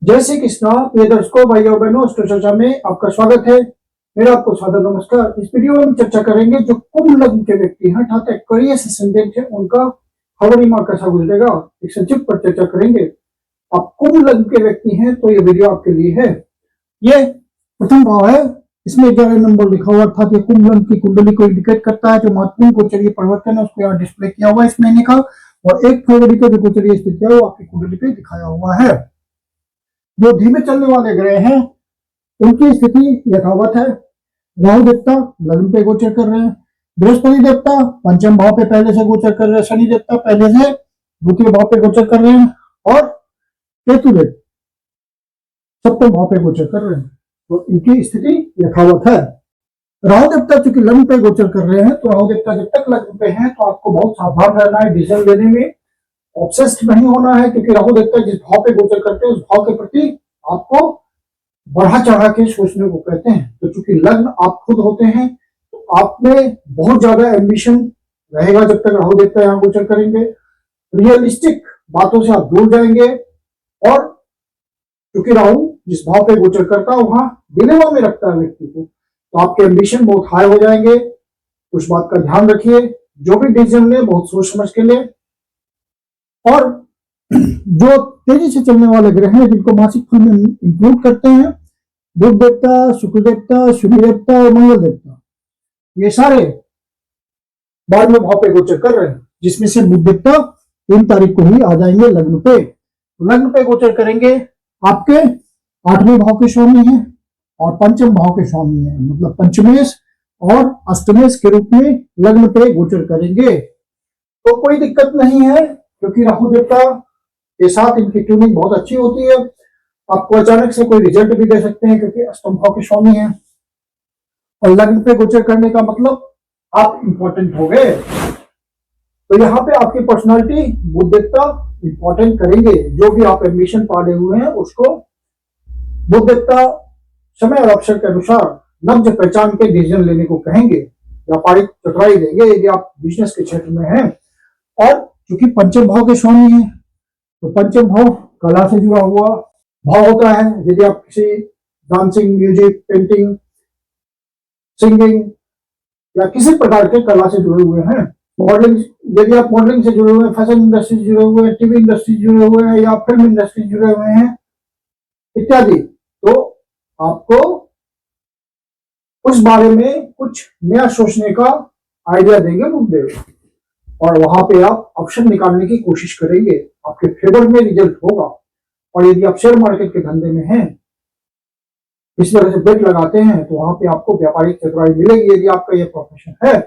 जय श्री कृष्णा। प्रिय दर्शकों, भाई और बहनों, अस्ट्रो चर्चा में आपका स्वागत है। मेरा आपको स्वागत, नमस्कार। इस वीडियो में हम चर्चा करेंगे जो कुंभ लग्न के व्यक्ति हैं अर्थात एक्वेरियस असेंडेंट है, उनका फरवरी माह कैसा गुजरेगा, एक संक्षिप्त पर चर्चा करेंगे। आप कुंभ लग्न के व्यक्ति हैं तो ये वीडियो आपके लिए है। ये प्रथम भाव है, इसमें 11 नंबर लिखा हुआ, अर्थात ये कुंभ लग्न की कुंडली को इंडिकेट करता है। जो महत्वपूर्ण गोचरीय परिवर्तन है उसको यहाँ डिस्प्ले किया हुआ है इस महीने का, और 1 फरवरी को जो गोचरीय स्थिति है वो आपकी कुंडली पे दिखाया हुआ है। जो धीमे चलने वाले ग्रह हैं उनकी स्थिति यथावत है। राहु देवता लग्न पे गोचर कर रहे हैं, बृहस्पति देवता पंचम भाव पे पहले से गोचर कर रहे हैं, शनि देवता पहले से द्वितीय भाव पे गोचर कर रहे हैं, और केतु देव सप्तम भाव पे गोचर कर रहे हैं। तो इनकी स्थिति यथावत है। राहु देवता चूंकि लग्न पे गोचर कर रहे हैं, तो राहु देवता जब तक लग्न पे हैं तो आपको बहुत सावधान रहना है डिसीजन लेने में, ऑब्सेस्ड नहीं होना है, क्योंकि राहु देवता जिस भाव पे गोचर करते हैं उस भाव के प्रति आपको बढ़ा चढ़ा के सोचने को कहते हैं। तो चूंकि लग्न आप खुद होते हैं तो आप में बहुत ज्यादा एम्बिशन रहेगा जब तक राहु देवता यहाँ गोचर करेंगे। रियलिस्टिक बातों से आप दूर जाएंगे, और क्योंकि राहु जिस भाव पे गोचर करता है वहां डिलेमा में रखता है व्यक्ति को, तो आपके एम्बिशन बहुत हाई हो जाएंगे। उस बात का ध्यान रखिए, जो भी डिसीजन ले बहुत सोच समझ के ले। और जो तेजी से चलने वाले ग्रह हैं जिनको मासिक फल में इंक्लूड करते हैं, बुध देवता, शुक्र देवता, शनि देवता और मंगल देवता, ये सारे 12वें भाव पे गोचर कर रहे हैं, जिसमें से बुध देवता 3 तारीख को ही आ जाएंगे लग्न पे। लग्न पे गोचर करेंगे, आपके 8वें भाव के स्वामी हैं और पंचम भाव के स्वामी हैं, मतलब पंचमेश और अष्टमेश के रूप में लग्न पे गोचर करेंगे। तो कोई दिक्कत नहीं है, क्योंकि राहु देवता के साथ इनकी ट्यूनिंग बहुत अच्छी होती है। आपको अचानक से कोई रिजल्ट भी दे सकते हैं, क्योंकि अष्टम भाव के स्वामी हैं, और लग्न पे गोचर करने का मतलब आप इंपॉर्टेंट हो गए। तो यहाँ पे आपकी पर्सनालिटी बुध देवता इंपॉर्टेंट करेंगे। जो भी आप एम्बिशन पाले हुए हैं उसको बुध देवता समय और अवसर के अनुसार नब्ज पहचान के डिसीजन लेने को कहेंगे, व्यापारिक चतुराई देंगे यदि आप बिजनेस के क्षेत्र में हैं। और क्योंकि पंचम भाव के स्वामी हैं, तो पंचम भाव कला से जुड़ा हुआ भाव होता है। यदि आप किसी डांसिंग, म्यूजिक, पेंटिंग, सिंगिंग या किसी प्रकार के कला से जुड़े हुए हैं, मॉडलिंग, यदि आप मॉडलिंग से जुड़े हुए हैं, फैशन इंडस्ट्री से जुड़े हुए हैं, टीवी इंडस्ट्री से जुड़े हुए हैं या फिल्म इंडस्ट्री से जुड़े हुए हैं इत्यादि, तो आपको उस बारे में कुछ नया सोचने का आइडिया देंगे बुधदेव, और वहां पे आप ऑप्शन निकालने की कोशिश करेंगे, आपके फेवर में रिजल्ट होगा। और यदि आप शेयर मार्केट के धंधे में हैं, इस तरह से बेट लगाते हैं, तो वहां पे आपको व्यापारिक चतुराई मिलेगी। यदि आपका ये प्रोफेशन है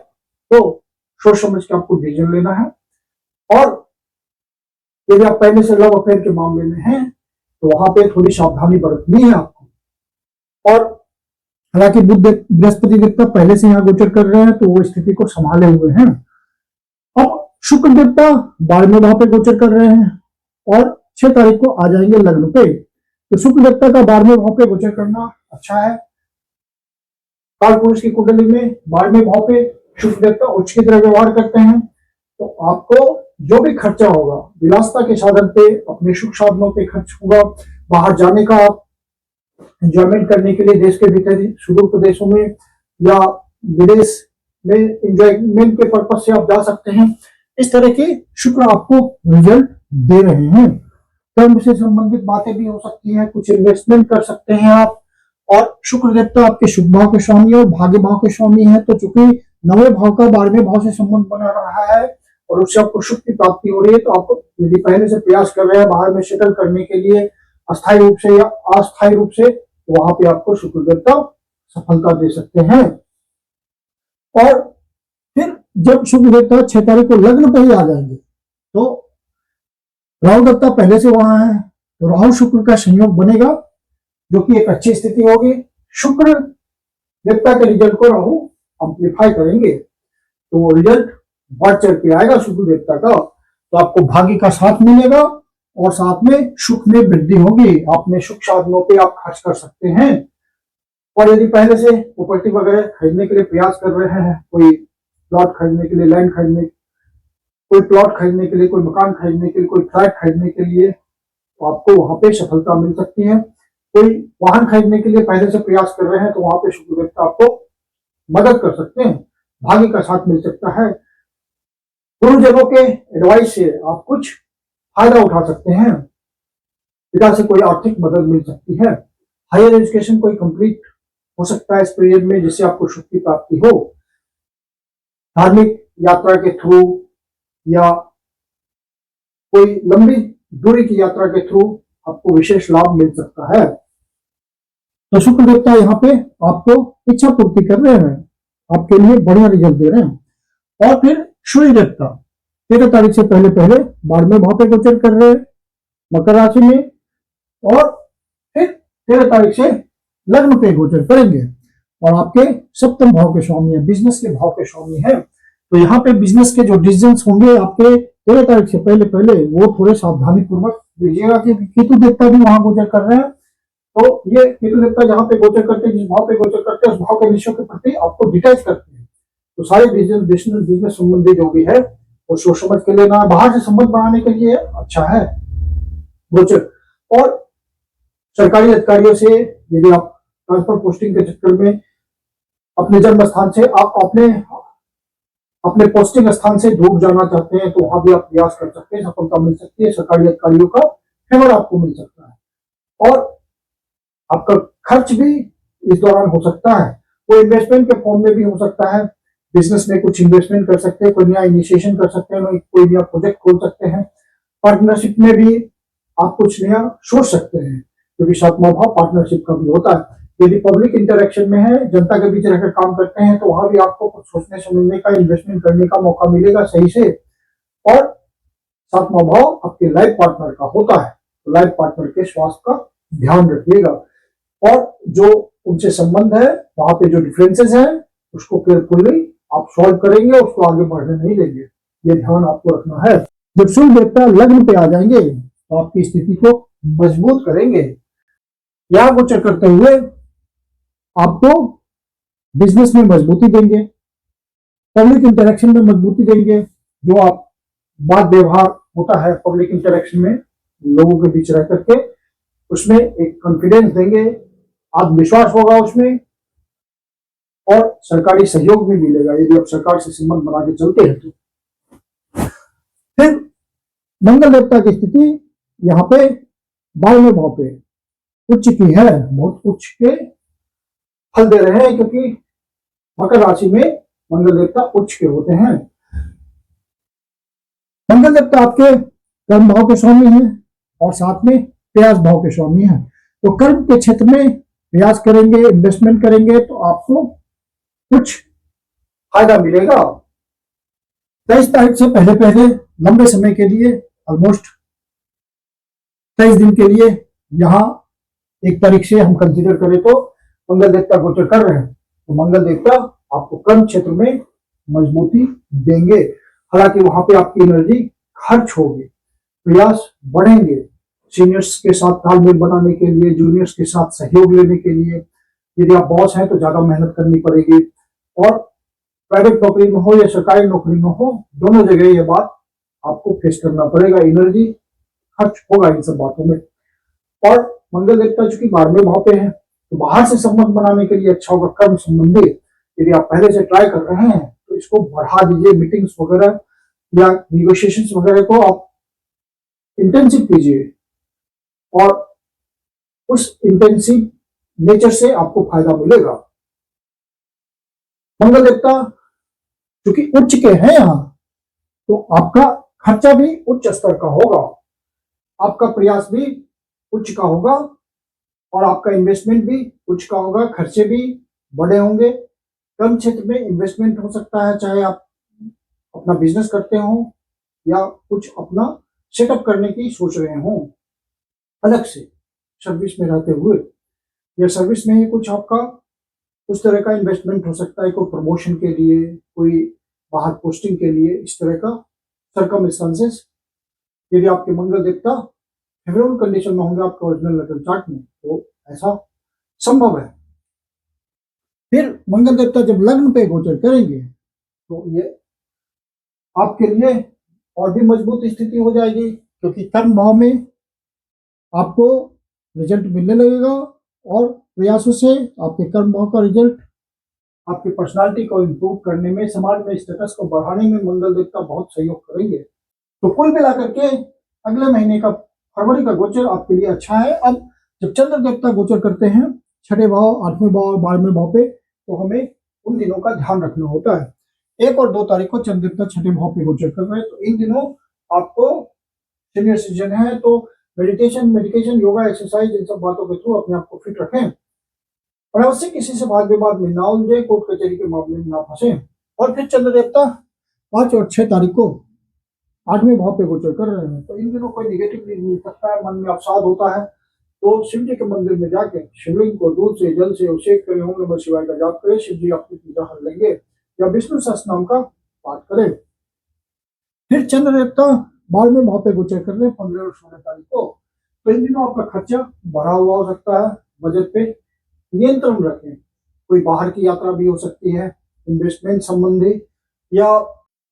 तो सोच समझ के आपको डिसीजन लेना है। और यदि आप पहले से लव अफेयर के मामले में हैं तो वहां पे थोड़ी सावधानी बरतनी है आपको। और हालांकि बुध बृहस्पति देवता पहले से यहाँ गोचर कर रहे हैं तो वो स्थिति को संभाले हुए हैं। अब शुक्र देवता 12वें भाव पे गोचर कर रहे हैं और 6 तारीख को आ जाएंगे लग्न पे। तो शुक्र देवता का 12वें भाव पे गोचर करना अच्छा है। काल पुरुष की कुंडली में 12वें भाव पे शुक्र देवता उच्च की तरह व्यवहार करते हैं, तो आपको जो भी खर्चा होगा विलासता के साधन पे, अपने सुख साधनों पे खर्च होगा, बाहर जाने का, आप एंजॉयमेंट करने के लिए देश के भीतर सुदूर प्रदेशों में या विदेश में एंजॉयमेंट के पर्पज से आप जा सकते हैं। इस तरह के शुक्र आपको रिजल्ट दे रहे हैं। कर्म से संबंधित बातें भी हो सकती हैं, कुछ इन्वेस्टमेंट कर सकते हैं आप। और शुक्र देवता आपके शुभ भाव के स्वामी और भाग्य भाव के स्वामी हैं, तो चूंकि 9वें भाव का 12वें भाव से संबंध बना रहा है और उससे आपको सुख की प्राप्ति हो रही है, तो आप यदि पहले से प्रयास कर रहे हैं बाहर में सेटल करने के लिए अस्थायी रूप से या अस्थायी रूप से, तो वहां पे आपको शुक्र देवता सफलता दे सकते हैं। और फिर जब शुक्र देवता 6 तारीख को लग्न पे ही आ जाएंगे, तो राहु देवता पहले से वहां है, तो राहु शुक्र का संयोग बनेगा, जो कि एक अच्छी स्थिति होगी। शुक्र देवता के रिजल्ट को राहु अम्प्लीफाई करेंगे, तो वो रिजल्ट बढ़ चढ़ के आएगा शुक्र देवता का। तो आपको भाग्य का साथ मिलेगा और साथ में सुख में वृद्धि होगी। अपने सुख साधनों पे आप खर्च कर सकते हैं। और यदि पहले से प्रॉपर्टी वगैरह खरीदने के लिए प्रयास कर रहे हैं, कोई प्लॉट खरीदने के लिए, लैंड खरीदने, कोई प्लॉट खरीदने के लिए, कोई मकान खरीदने के लिए, कोई फ्लैट खरीदने के लिए, तो आपको वहां पे सफलता मिल सकती है। कोई वाहन खरीदने के लिए पहले से प्रयास कर रहे हैं तो वहां पे शुक्र देवता आपको मदद कर सकते हैं, भाग्य का साथ मिल सकता है। गुरुजनों के एडवाइस से आप कुछ फायदा उठा सकते हैं, पिता से कोई आर्थिक मदद मिल सकती है। हायर एजुकेशन कोई कंप्लीट हो सकता है इस पीरियड में जिससे आपको सुख की प्राप्ति हो। धार्मिक यात्रा के थ्रू या कोई लंबी दूरी की यात्रा के थ्रू आपको विशेष लाभ मिल सकता है। तो शुक्र देवता यहाँ पे आपको इच्छा पूर्ति कर रहे हैं, आपके लिए बढ़िया रिजल्ट दे रहे हैं। और फिर सूर्य देवता 13 तारीख से पहले पहले 12वें भाव पे गोचर कर रहे हैं मकर राशि में, और फिर 13 तारीख से लग्न पे गोचर करेंगे और आपके सप्तम भाव के स्वामी है, बिजनेस के भाव के स्वामी है। तो यहाँ पे बिजनेस के जो डिसीजंस होंगे आपके 13 तारीख से पहले पहले वो थोड़े सावधानी पूर्वक लीजिएगा, क्योंकि केतु देवता भी वहां गोचर कर रहे हैं। तो ये केतु देवता जहां पे गोचर करते हैं, जिस भाव पे गोचर करते हैं उस भाव के विषयों के प्रति आपको डिटैच करते हैं। तो सारे बिजनेस संबंधी जो भी है वो सोच समझ के लेना, बाहर से संबंध बनाने के लिए अच्छा है गोचर। और सरकारी अधिकारियों से यदि आप ट्रांसफर पोस्टिंग के चक्कर में अपने जन्म स्थान से आप अपने पोस्टिंग स्थान से दूर जाना चाहते हैं तो वहां भी आप प्रयास कर सकते हैं, सफलता मिल सकती है, सरकारी अधिकारियों का फेवर आपको मिल सकता है। और आपका खर्च भी इस दौरान हो सकता है, कोई इन्वेस्टमेंट के फॉर्म में भी हो सकता है। बिजनेस में कुछ इन्वेस्टमेंट कर सकते हैं, कोई नया इनिशिएशन कर सकते हैं, कोई नया प्रोजेक्ट खोल सकते हैं। पार्टनरशिप में भी आप कुछ नया सोच सकते हैं, क्योंकि सातवां भाव पार्टनरशिप का भी होता है। यदि पब्लिक इंटरेक्शन में है, जनता के बीच रहकर काम करते हैं, तो वहां भी आपको कुछ सोचने समझने का, इन्वेस्टमेंट करने का मौका मिलेगा सही से। और सातवां भाव आपके लाइफ पार्टनर का होता है, तो लाइफ पार्टनर के स्वास्थ्य का ध्यान रखिएगा। और जो उनसे संबंध है वहां पे जो डिफरेंसेस हैं उसको केयरफुली आप सॉल्व करेंगे, उसको आगे बढ़ने नहीं देंगे, ये ध्यान आपको रखना है। जब सूर्य देवता लग्न पे आ जाएंगे तो आपकी स्थिति को मजबूत करेंगे। यहां गोचर करते हुए आपको बिजनेस में मजबूती देंगे, पब्लिक इंटरेक्शन में मजबूती देंगे। जो आप बात व्यवहार होता है पब्लिक इंटरेक्शन में लोगों के बीच रह करके, उसमें एक कॉन्फिडेंस देंगे, आत्मविश्वास होगा उसमें, और सरकारी सहयोग भी मिलेगा यदि आप सरकार से संबंध बना के चलते हैं तो। फिर मंगल देवता की स्थिति यहाँ पे 12वें भाव पे उच्च की है, बहुत उच्च के फल दे रहे हैं, क्योंकि मकर राशि में मंगल देवता उच्च के होते हैं। मंगल देवता आपके कर्म भाव के स्वामी हैं और साथ में प्रयास भाव के स्वामी हैं। तो कर्म के क्षेत्र में प्रयास करेंगे, इन्वेस्टमेंट करेंगे तो आपको कुछ फायदा मिलेगा। 23 तारीख से पहले पहले लंबे समय के लिए, ऑलमोस्ट 23 दिन के लिए, यहाँ 1 तारीख से हम कंसीडर करें तो मंगल देवता गोचर कर रहे हैं, तो मंगल देवता आपको कर्म क्षेत्र में मजबूती देंगे। हालांकि वहां पे आपकी एनर्जी खर्च होगी, प्रयास बढ़ेंगे सीनियर्स के साथ तालमेल बनाने के लिए, जूनियर्स के साथ सहयोग लेने के लिए। यदि आप बॉस हैं तो ज्यादा मेहनत करनी पड़ेगी, और प्राइवेट नौकरी में हो या सरकारी नौकरी में हो, दोनों जगह ये बात आपको फेस करना पड़ेगा, एनर्जी खर्च होगा इन सब बातों में। और मंगल देवता चूंकि 12वें भाव पे है तो बाहर से संबंध बनाने के लिए अच्छा होगा। कर्म संबंधी यदि आप पहले से ट्राई कर रहे हैं तो इसको बढ़ा दीजिए, मीटिंग्स वगैरह या निगोशिएशंस वगैरह को आप इंटेंसिव कीजिए, और उस इंटेंसिव नेचर से आपको फायदा मिलेगा। मंगल देवता क्योंकि उच्च के हैं यहां, तो आपका खर्चा भी उच्च स्तर का होगा, आपका प्रयास भी उच्च का होगा, और आपका इन्वेस्टमेंट भी उच्च का होगा, खर्चे भी बड़े होंगे। कर्म क्षेत्र में इन्वेस्टमेंट हो सकता है, चाहे आप अपना बिजनेस करते हो या कुछ अपना सेटअप करने की सोच रहे हो अलग से सर्विस में रहते हुए, या सर्विस में ही कुछ आपका उस तरह का इन्वेस्टमेंट हो सकता है, कोई प्रमोशन के लिए, कोई बाहर पोस्टिंग के लिए, इस तरह का सर्कमस्टेंसेस। यदि आपके मंगल देवता फेवरेबल कंडीशन में होंगे आपके ओरिजिनल लेटर चार्ट में, तो ऐसा संभव है। फिर मंगल देवता जब लग्न पे गोचर करेंगे तो ये आपके लिए और भी मजबूत स्थिति हो जाएगी, क्योंकि कर्म भाव में आपको रिजल्ट मिलने लगेगा और प्रयासों से आपके कर्मों का रिजल्ट आपकी पर्सनालिटी को इम्प्रूव करने में, समाज में स्टेटस को बढ़ाने में मंगल देवता बहुत सहयोग करेंगे। तो कुल मिलाकर के अगले महीने का फरवरी का गोचर आपके लिए अच्छा है। अब जब चंद्र देवता गोचर करते हैं छठे भाव, आठवें भाव, 12वें भाव पे, तो हमें उन दिनों का ध्यान रखना होता है। 1 और 2 तारीख को चंद्र देवता छठे भाव पे गोचर कर रहे हैं, तो इन दिनों आपको सीनियर सिटीजन है तो मेडिटेशन, मेडिकेशन, योगा, एक्सरसाइज, इन सब बातों के थ्रू अपने आप को फिट रखें और अवश्य किसी से वाद विवाद में ना उलझे, कोर्ट कचहरी के मामले में ना फंसे। और फिर चंद्र देवता 5 और 6 तारीख को 8वें भाव पे गोचर कर रहे हैं, तो इन दिनों कोई निगेटिव नहीं मिल सकता है, मन में अवसाद होता है तो शिव जी के मंदिर में जाके शिवलिंग को दूध से, जल से अभिषेक करें, ओम नमः शिवाय का जाप करें, शिव जी आपकी पूजा हर लेंगे, या विष्णु सहस्त्र नाम का पाठ करें। फिर चंद्र देवता 12वें भाव पे गोचर कर रहे हैं 15 और 16 तारीख को, तो इन दिनों आपका खर्चा बढ़ा हुआ हो सकता है, बजट पे नियंत्रण रखें। कोई बाहर की यात्रा भी हो सकती है, इन्वेस्टमेंट संबंधी, या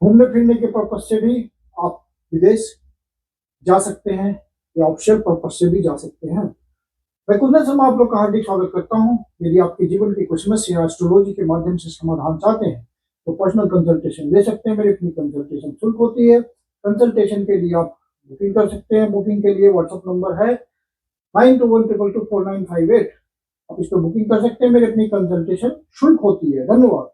घूमने फिरने के पर्पज से भी आप विदेश जा सकते हैं, या ऑफशोर पर्पज से भी जा सकते हैं। मैं कुंदन शर्मा आप लोग का हार्दिक स्वागत करता हूं। यदि आपके जीवन की कुछ समस्या एस्ट्रोलॉजी के माध्यम से समाधान चाहते हैं तो पर्सनल कंसल्टेशन ले सकते हैं। मेरी अपनी कंसल्टेशन शुल्क होती है। कंसल्टेशन के लिए आप बुकिंग कर सकते हैं। बुकिंग के लिए व्हाट्सएप नंबर है 9212224958। आप इस पर बुकिंग कर सकते हैं। मेरी अपनी कंसल्टेशन शुल्क होती है। धन्यवाद।